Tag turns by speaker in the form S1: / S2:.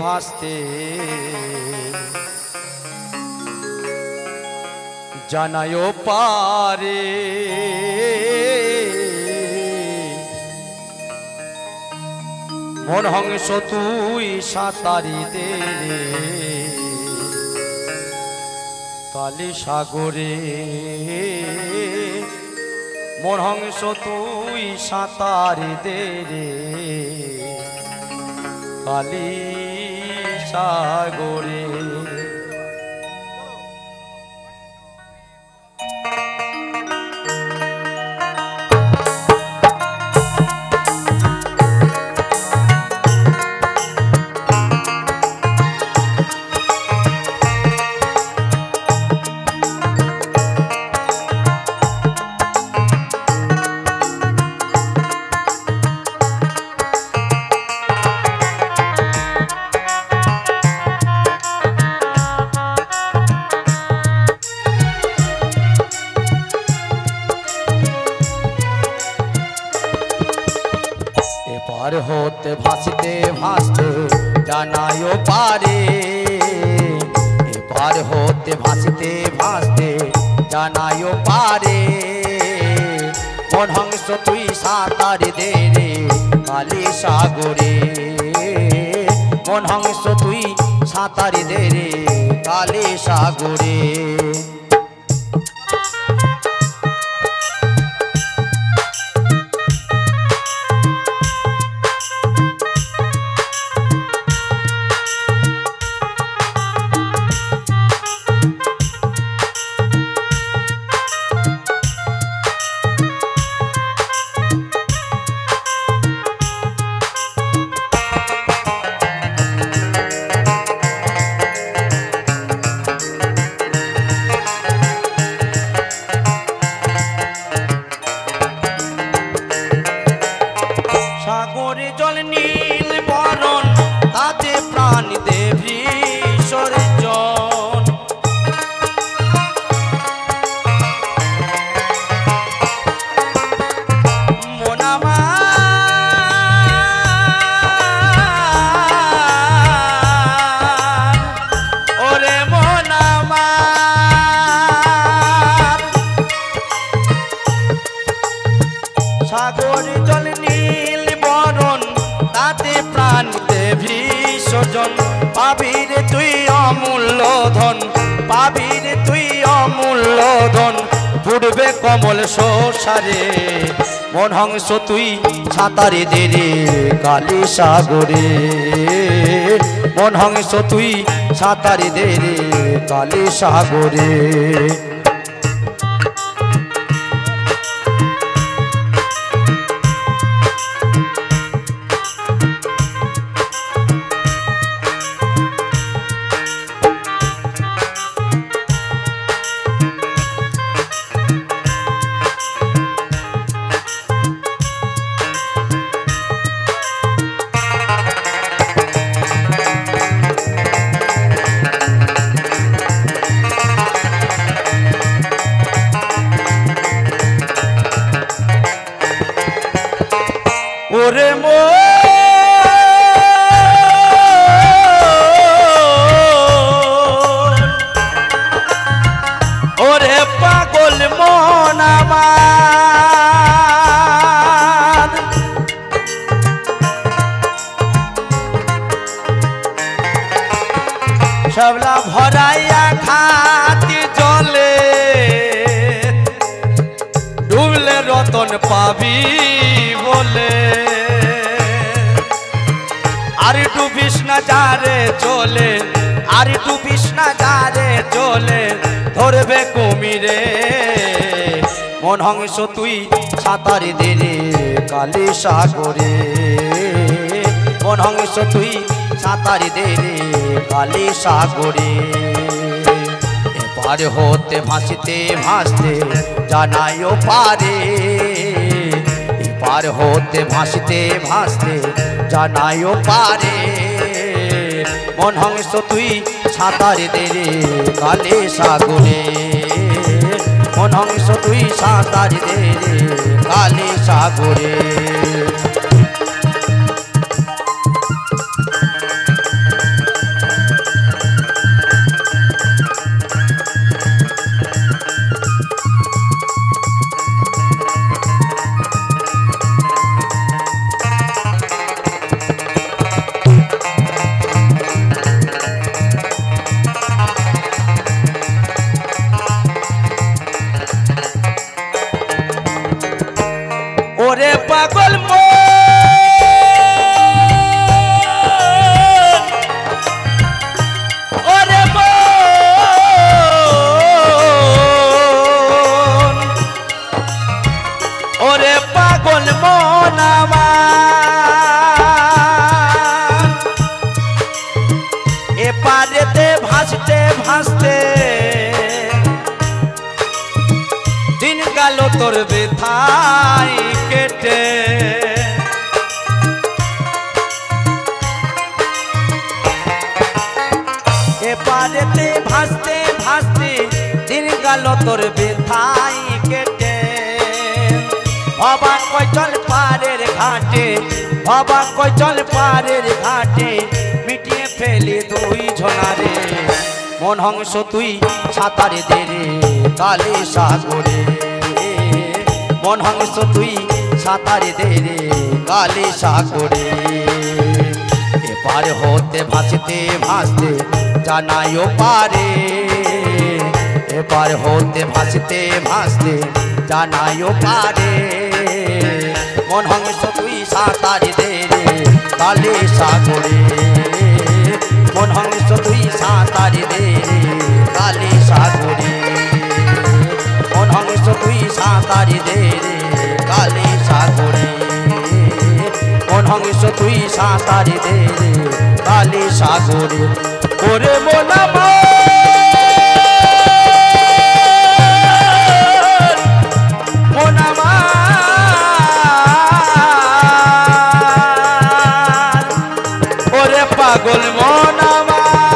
S1: ভাসতে জানায়ও পারে মন হংস তুই সাঁতারি দে কালী সাগরে মন হংস তুই সাঁতারি দে রে কালী সাগরে पार होते भासते भासते जानायो पारे पार होते भासते भासते जानायो पारे मन हंस तुई सातारी दे रे काली सागरे मन हंस तुई सातारी दे रे काली सागरे সাগরে জল নীল বরণ তাতে প্রাণ দেবী সর্জন মন আমার ওরে মন আমার সাগরে জল নীল তাতে প্রাণ দেবী সজন পাবিরে তুই অমূল্য ধন পাবিরে তুই অমূল্য ধন ফুটবে কমল শোষারে মন হংস তুই সাঁতারে দে রে কালী সাগরে মন হংস তুই সাঁতারে দে রে কালী সাগরে ওরে ওরে পাগল মন আমার সবলা ভরাইয়া খাতি জলে ডুবলে রতন পাবি বলে আর ডুবিস না যারে চলে আর ডুবিস না যারে চলে ধরবে কুমিরে মন হংস তুই সাঁতারি দে রে কালী সাগরে মন হংস তুই সাঁতারি দে রে কালী সাগরে পার होते भासते भासते जानायो पारे पार होते भासते भासते जानायो पारे मन हंस तुई सातारे दे रे काले सागरे मन हंस तुई सातारे दे रे काले सागरे ভাসতে দিন গেল তোর ব্যথায় কেটে এপারেতে ভাসতে ভাসতে দিন গেল তোর ব্যথায় কেটে অবাক কই চল পারের ঘাটে অবাক কই চল পারের ঘাটে মিটিয়ে ফেলি দুই ঝোনারে মন হংস তুই সাঁতারে দে রে কালে সাগরে মন হংস তুই সাঁতারে দে রে কালে সাগরে এপার হতে ভাসতে ভাসতে জানাইও পারে এপার হতে ভাসতে ভাসতে জানাইও পারে মন হংস তুই সাঁতারে দে রে কালে সাগরে মন হংস তুই সাঁতারে দে রে কালে সাগরে মন হংস তুই সাঁতারে দে রে কালে সাগরে মন হংস তুই সাঁতারে দে রে কালে সাগরে ওরে মন পাগল মন আমার